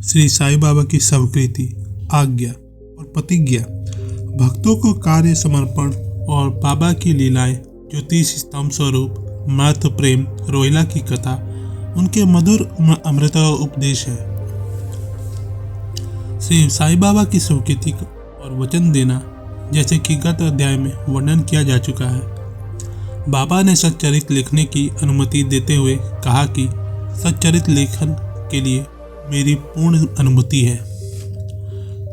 श्री साईं बाबा की स्वीकृति, आज्ञा और प्रतिज्ञा, भक्तों को कार्य समर्पण और बाबा की लीलाएं, ज्योतिष स्तंभ स्वरूप, महत्व प्रेम, रोहिला की कथा, उनके मधुर अमृत उपदेश है। श्री साईं बाबा की स्वीकृति और वचन देना, जैसे कि गत अध्याय में वर्णन किया जा चुका है। बाबा ने सच्चरित लिखने की अनुमति देते हुए कहा कि सच्चरित लेखन के लिए मेरी पूर्ण अनुमति है।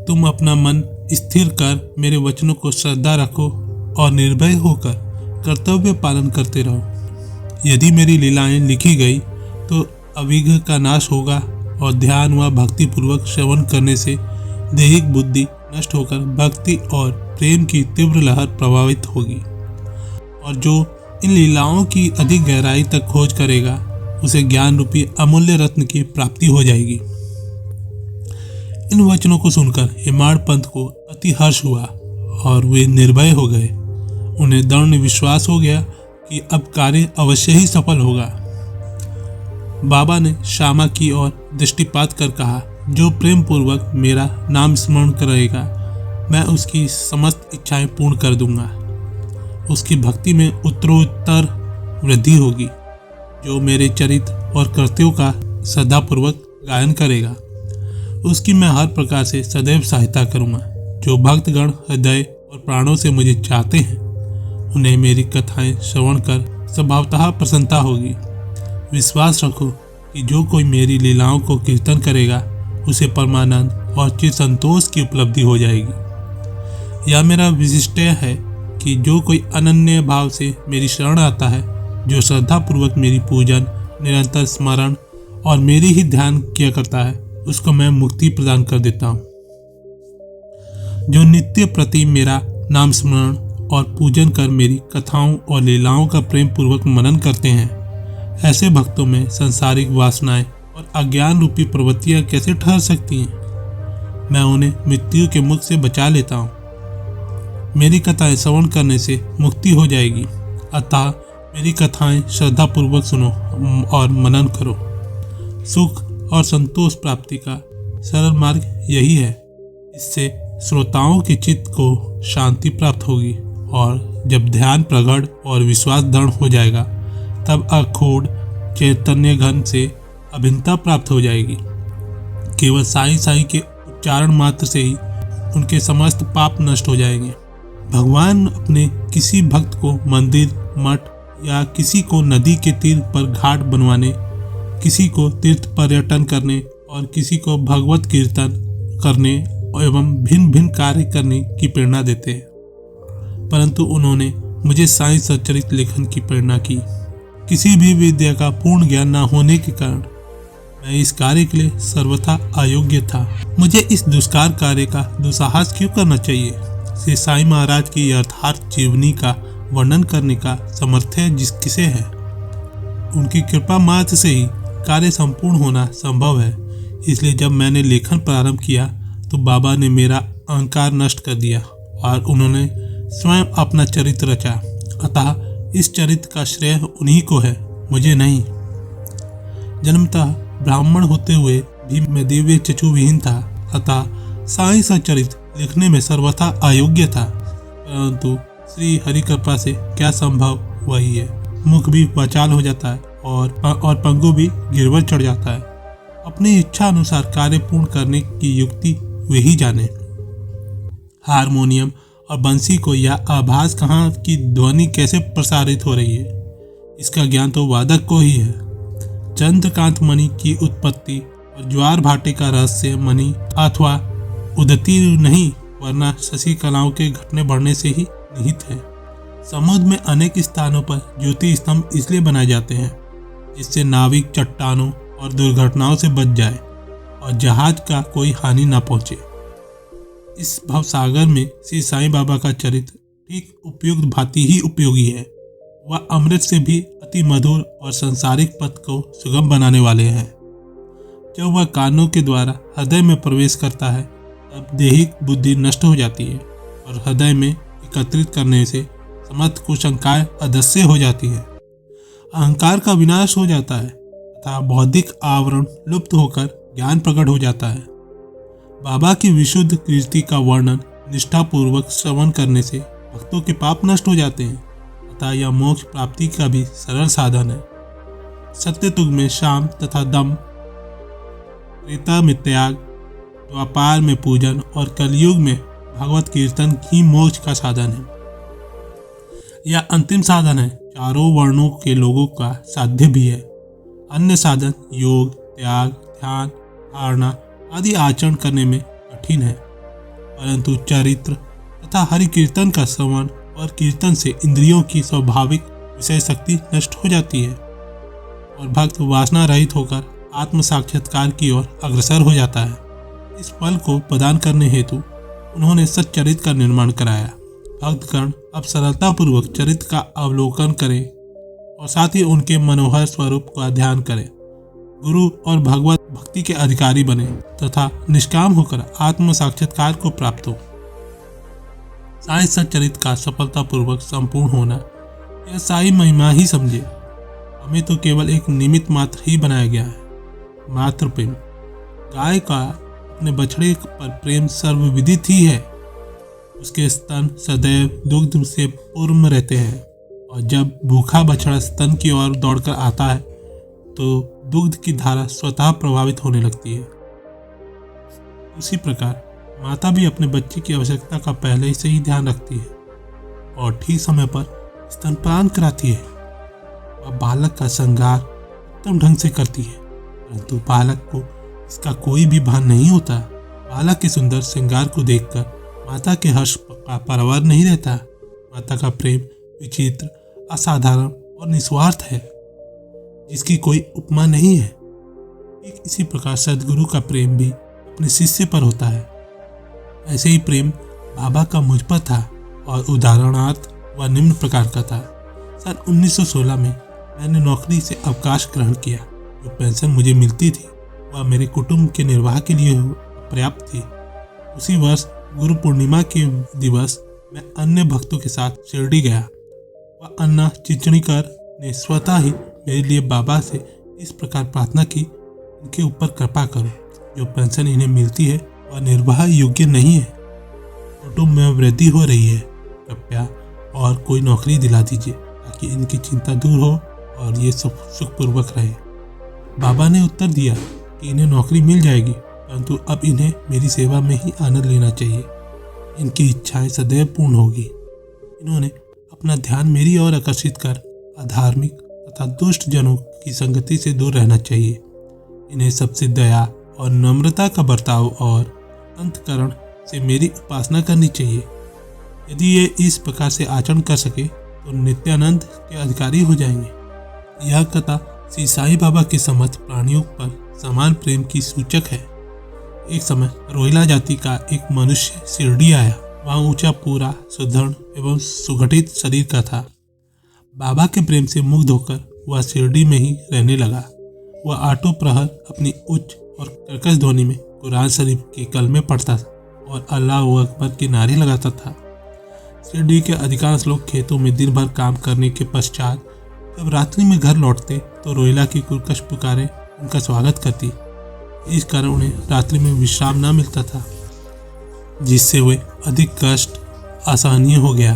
तुम अपना मन स्थिर कर मेरे वचनों को श्रद्धा रखो और निर्भय होकर कर्तव्य पालन करते रहो। यदि मेरी लीलाएं लिखी गई तो अविघ्न का नाश होगा और ध्यान व भक्ति पूर्वक श्रवण करने से दैहिक बुद्धि नष्ट होकर भक्ति और प्रेम की तीव्र लहर प्रभावित होगी, और जो इन लीलाओं की अधिक गहराई तक खोज करेगा उसे ज्ञान रूपी अमूल्य रत्न की प्राप्ति हो जाएगी। इन वचनों को सुनकर हेमाड़ पंत को अति हर्ष हुआ और वे निर्भय हो गए। उन्हें दृढ़ विश्वास हो गया कि अब कार्य अवश्य ही सफल होगा। बाबा ने श्यामा की ओर दृष्टिपात कर कहा, जो प्रेम पूर्वक मेरा नाम स्मरण करेगा मैं उसकी समस्त इच्छाएं पूर्ण कर दूंगा। उसकी भक्ति में उत्तरोत्तर वृद्धि होगी। जो मेरे चरित्र और कृत्यों का श्रद्धापूर्वक गायन करेगा उसकी मैं हर प्रकार से सदैव सहायता करूंगा। जो भक्तगण हृदय और प्राणों से मुझे चाहते हैं उन्हें मेरी कथाएं श्रवण कर स्वभावतः प्रसन्नता होगी। विश्वास रखो कि जो कोई मेरी लीलाओं को कीर्तन करेगा उसे परमानंद और चिर संतोष की उपलब्धि हो जाएगी। यह मेरा विशिष्टय है कि जो कोई अनन्य भाव से मेरी शरण आता है, जो श्रद्धा पूर्वक मेरी पूजन, निरंतर स्मरण और मेरी ही ध्यान किया करता है, उसको मैं मुक्ति प्रदान कर देता हूँ। जो नित्य प्रति मेरा नाम स्मरण और पूजन कर मेरी कथाओं और लीलाओं का प्रेम पूर्वक मनन करते हैं, ऐसे भक्तों में सांसारिक वासनाएं और अज्ञान रूपी प्रवृत्तियां कैसे ठहर सकती हैं। मैं उन्हें मृत्यु के मुख से बचा लेता हूँ। मेरी कथाएं श्रवण करने से मुक्ति हो जाएगी। अतः मेरी कथाएं श्रद्धा पूर्वक सुनो और मनन करो। सुख और संतोष प्राप्ति का सरल मार्ग यही है। इससे श्रोताओं के चित्त को शांति प्राप्त होगी, और जब ध्यान प्रगाढ़ और विश्वास दृढ़ हो जाएगा तब अखोड़ चैतन्य घन से अभिन्नता प्राप्त हो जाएगी। केवल साईं साईं के उच्चारण मात्र से ही उनके समस्त पाप नष्ट हो जाएंगे। भगवान अपने किसी भक्त को मंदिर, मठ या किसी को नदी के तीर पर घाट बनवाने, किसी को तीर्थ पर्यटन करने और किसी को भगवत कीर्तन करने एवं भिन्न भिन्न कार्य करने की प्रेरणा देते हैं, परंतु उन्होंने मुझे साईं सच्चरित लेखन की प्रेरणा की। किसी भी विद्या का पूर्ण ज्ञान न होने के कारण मैं इस कार्य के लिए सर्वथा अयोग्य था। मुझे इस दुष्कार कार्य का दुस्साहस क्यों करना चाहिए। श्री साईं महाराज की यथार्थ जीवनी का वर्णन करने का सामर्थ्य किसे है। उनकी कृपा मात्र से ही कार्य संपूर्ण होना संभव है। इसलिए जब मैंने लेखन प्रारंभ किया तो बाबा ने मेरा अहंकार नष्ट कर दिया और उन्होंने स्वयं अपना चरित्र रचा। अतः इस चरित्र का श्रेय उन्हीं को है, मुझे नहीं। जन्मतः ब्राह्मण होते हुए भी मैं दिव्य चक्षु विहीन था, अतः साईं सच्चरित लिखने में सर्वथा अयोग्य था। परंतु श्री हरि कृपा से क्या संभव वही है। मुख भी वाचाल हो जाता है और पंगु भी गिरवर चढ़ जाता है। अपनी इच्छा अनुसार कार्य पूर्ण करने की युक्ति वे ही जाने। हारमोनियम और बंसी को यह आभास कहाँ की ध्वनि कैसे प्रसारित हो रही है, इसका ज्ञान तो वादक को ही है। चंद्रकांत मणि की उत्पत्ति और ज्वार भाटे का रहस्य मणि अथवा उदती नहीं, वरना शशि कलाओं के घटने बढ़ने से ही निहित है। समुद्र में अनेक स्थानों पर ज्योति स्तंभ इसलिए बनाए जाते हैं जिससे नाविक चट्टानों और दुर्घटनाओं से बच जाए और जहाज का कोई हानि न पहुंचे। इस भवसागर में श्री साईं बाबा का चरित्र ठीक उपयुक्त भांति ही उपयोगी है। वह अमृत से भी अति मधुर और सांसारिक पथ को सुगम बनाने वाले हैं। जब वह कानों के द्वारा हृदय में प्रवेश करता है तब दैहिक बुद्धि नष्ट हो जाती है और हृदय में एकत्रित करने से समस्त कुशंकाएं अदृश्य हो जाती है। अहंकार का विनाश हो जाता है तथा बौद्धिक आवरण लुप्त होकर ज्ञान प्रकट हो जाता है। बाबा की विशुद्ध कीर्ति का वर्णन निष्ठापूर्वक श्रवण करने से भक्तों के पाप नष्ट हो जाते हैं, अतः यह मोक्ष प्राप्ति का भी सरल साधन है। सत्ययुग में शाम तथा दम, त्रेता में त्याग, द्वापार में पूजन और कलयुग में भगवत कीर्तन ही मोक्ष का साधन है। यह अंतिम साधन है, चारों वर्णों के लोगों का साध्य भी है। अन्य साधन योग, त्याग, ध्यान, धारणा आदि आचरण करने में कठिन है, परंतु चरित्र तथा हरि कीर्तन का श्रवण और कीर्तन से इंद्रियों की स्वाभाविक विषय शक्ति नष्ट हो जाती है और भक्त वासना रहित होकर आत्म साक्षात्कार की ओर अग्रसर हो जाता है। इस फल को प्रदान करने हेतु उन्होंने सच्चरित्र का निर्माण कराया। भक्तगण अब सरलतापूर्वक चरित्र का अवलोकन करें और साथ ही उनके मनोहर स्वरूप का ध्यान करें, गुरु और भगवत भक्ति के अधिकारी बने तथा निष्काम होकर आत्म साक्षात्कार को प्राप्त हो। साई सच्चरित्र का सफलतापूर्वक संपूर्ण होना यह साई महिमा ही समझे। हमें तो केवल एक निमित्त मात्र ही बनाया गया है, मात्र प्रेम। गाय का अपने बछड़े पर प्रेम सर्वविदित ही है। उसके स्तन सदैव दुग्ध से पूर्ण रहते हैं और जब भूखा बछड़ा स्तन की ओर दौड़कर आता है तो दुग्ध की धारा स्वतः प्रभावित होने लगती है। उसी प्रकार माता भी अपने बच्चे की आवश्यकता का पहले से ही ध्यान रखती है और ठीक समय पर स्तनपान कराती है। वह बालक का श्रृंगार उत्तम ढंग से करती है, परंतु बालक को इसका कोई भी भान नहीं होता। बालक के सुंदर श्रृंगार को देखकर माता के हर्ष का परवार नहीं रहता। माता का प्रेम विचित्र, असाधारण और निस्वार्थ है, जिसकी कोई उपमा नहीं है। एक इसी प्रकार सद्गुरु का प्रेम भी अपने शिष्य पर होता है। ऐसे ही प्रेम बाबा का मुझ पर था और उदाहरणार्थ वह निम्न प्रकार का था। सन 1916 में मैंने नौकरी से अवकाश ग्रहण किया। जो पेंशन मुझे मिलती थी वह मेरे कुटुंब के निर्वाह के लिए पर्याप्त थी। उसी वर्ष गुरु पूर्णिमा के दिवस मैं अन्य भक्तों के साथ शिरडी गया। वह अन्ना चिचणीकर ने स्वतः ही मेरे लिए बाबा से इस प्रकार प्रार्थना की, इनके ऊपर कृपा करो। जो पेंशन इन्हें मिलती है वह निर्वाह योग्य नहीं है। कुटुंब में वृद्धि हो रही है, कृपया और कोई नौकरी दिला दीजिए ताकि इनकी चिंता दूर हो और ये सुखपूर्वक रहे। बाबा ने उत्तर दिया कि इन्हें नौकरी मिल जाएगी, परंतु अब इन्हें मेरी सेवा में ही आनंद लेना चाहिए। इनकी इच्छाएं सदैव पूर्ण होगी। इन्होंने अपना ध्यान मेरी ओर आकर्षित कर अधार्मिक तथा दुष्ट जनों की संगति से दूर रहना चाहिए। इन्हें सबसे दया और नम्रता का बर्ताव और अंतकरण से मेरी उपासना करनी चाहिए। यदि ये इस प्रकार से आचरण कर सके तो नित्यानंद के अधिकारी हो जाएंगे। यह कथा श्री साईं बाबा के समस्त प्राणियों पर समान प्रेम की सूचक है। एक समय रोहिला जाति का एक मनुष्य शिरडी आया। वह ऊंचा, पूरा, सुदृढ़ एवं सुगठित शरीर का था। बाबा के प्रेम से मुग्ध होकर वह शिरडी में ही रहने लगा। वह आठों प्रहर अपनी उच्च और कर्कश ध्वनि में कुरान शरीफ के कलमे पढ़ता और अल्लाह अकबर के नारे लगाता था। शिरडी के अधिकांश लोग खेतों में दिन भर काम करने के पश्चात जब रात्रि में घर लौटते तो रोहिला की कुरकश पुकारें उनका स्वागत करती। इस कारण उन्हें रात्रि में विश्राम न मिलता था, जिससे वे अधिक कष्ट असहनीय हो गया।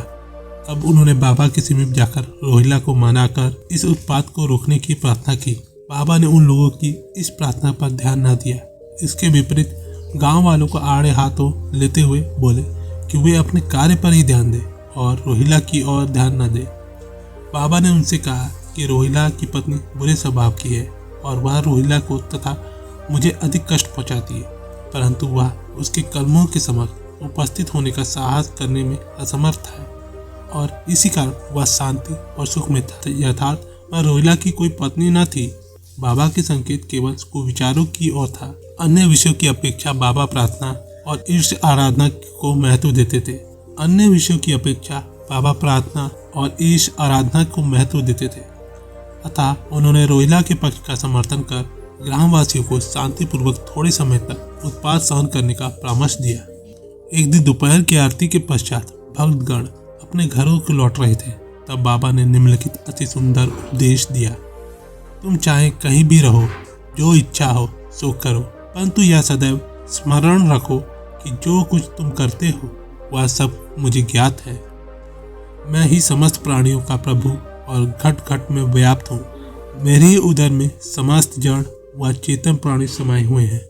अब उन्होंने बाबा के समीप जाकर रोहिला को मनाकर इस उत्पात को रोकने की प्रार्थना की। बाबा ने उन लोगों की इस प्रार्थना पर ध्यान न दिया। इसके विपरीत गांव वालों को आड़े हाथों लेते हुए बोले कि वे अपने कार्य पर ही ध्यान दें और रोहिला की ओर ध्यान न दें। बाबा ने उनसे कहा कि रोहिला की पत्नी बुरे स्वभाव की है और वह रोहिला को तथा मुझे अधिक कष्ट पहुंचाती है, परंतु वह उसके कलमों के समक्ष उपस्थित होने का साहस करने में असमर्थ है और इसी कारण वह शांति और सुख में था। यथार्थ वह रोहिला की कोई पत्नी न थी। बाबा के संकेत केवल कुविचारों की ओर था। अन्य विषयों की अपेक्षा बाबा प्रार्थना और ईश आराधना को महत्व देते थे। अन्य विषयों की अपेक्षा बाबा प्रार्थना और ईश आराधना को महत्व देते थे। अतः उन्होंने रोहिला के पक्ष का समर्थन कर ग्रामवासियों को शांतिपूर्वक थोड़े समय तक उत्पात सहन करने का परामर्श दिया। एक दिन दोपहर की आरती के पश्चात भक्तगण अपने घरों को लौट रहे थे। तब बाबा ने निम्नलिखित अति सुंदर उपदेश दिया। तुम चाहे कहीं भी रहो, जो इच्छा हो सो करो, परंतु यह सदैव स्मरण रखो कि जो कुछ तुम करते हो वह सब मुझे ज्ञात है। मैं ही समस्त प्राणियों का प्रभु और घट घट में व्याप्त हूँ। मेरे उदर में समस्त जड़ व चेतन प्राणी समाये हुए हैं।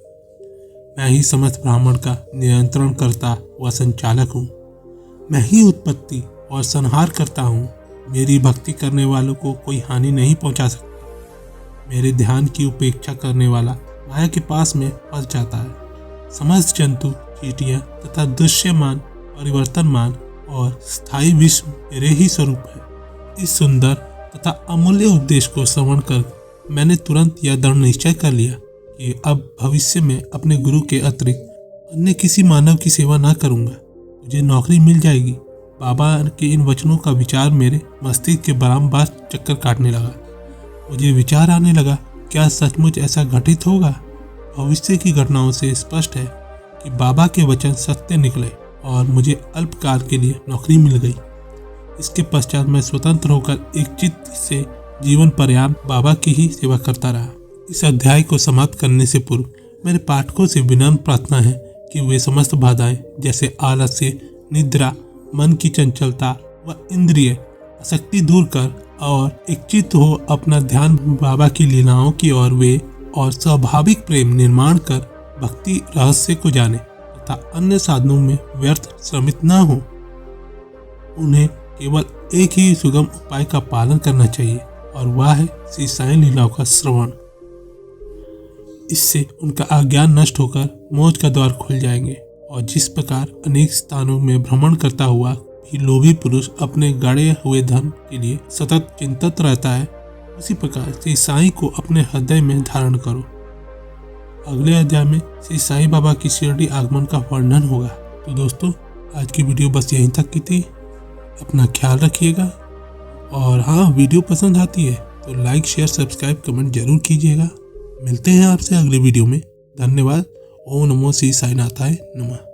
मैं ही समस्त ब्राह्मण का नियंत्रण करता व संचालक हूँ। मैं ही उत्पत्ति और संहार करता हूँ। मेरी भक्ति करने वालों को कोई हानि नहीं पहुँचा सकती। मेरे ध्यान की उपेक्षा करने वाला माया के पास में फंस जाता है। समस्त जंतु, चींटियाँ तथा दृश्यमान, परिवर्तनमान और स्थायी विश्व मेरे ही स्वरूप है। इस सुंदर तथा अमूल्य उपदेश को श्रवण कर मैंने तुरंत यह दृढ़ निश्चय कर लिया कि अब भविष्य में अपने गुरु के अतिरिक्त अन्य किसी मानव की सेवा न करूंगा। मुझे नौकरी मिल जाएगी। बाबा के इन वचनों का विचार मेरे मस्तिष्क के बारंबार चक्कर काटने लगा। मुझे विचार आने लगा, क्या सचमुच ऐसा घटित होगा? भविष्य की घटनाओं से स्पष्ट है कि बाबा के वचन सत्य निकले और मुझे अल्पकाल के लिए नौकरी मिल गई। इसके पश्चात मैं स्वतंत्र होकर एक चित्त से जीवन पर्यंत बाबा की ही सेवा करता रहा। इस अध्याय को समाप्त करने से पूर्व मेरे पाठकों से विनम्र प्रार्थना है कि वे समस्त बाधाएं जैसे आलस्य, निद्रा, मन की चंचलता व इंद्रिय आसक्ति दूर कर और एक चित्त हो अपना ध्यान बाबा की लीलाओं की ओर वे और स्वाभाविक प्रेम निर्माण कर भक्ति रहस्य को जाने तथा अन्य साधनों में व्यर्थ श्रमित न हो। उन्हें केवल एक ही सुगम उपाय का पालन करना चाहिए और वह है श्री साईं लीलाओं का श्रवण। इससे उनका अज्ञान नष्ट होकर मोक्ष का द्वार खुल जाएंगे और जिस प्रकार अनेक स्थानों में भ्रमण करता हुआ भी लोभी पुरुष अपने गड़े हुए धन के लिए सतत चिंतित रहता है, उसी प्रकार श्री साईं को अपने हृदय में धारण करो। अगले अध्याय में श्री साईं बाबा की शिरडी आगमन का वर्णन होगा। तो दोस्तों, आज की वीडियो बस यहीं तक की थी। अपना ख्याल रखिएगा और हाँ, वीडियो पसंद आती है तो लाइक, शेयर, सब्सक्राइब, कमेंट जरूर कीजिएगा। मिलते हैं आपसे अगले वीडियो में। धन्यवाद। ओम नमो श्री साईनाथाय नमः।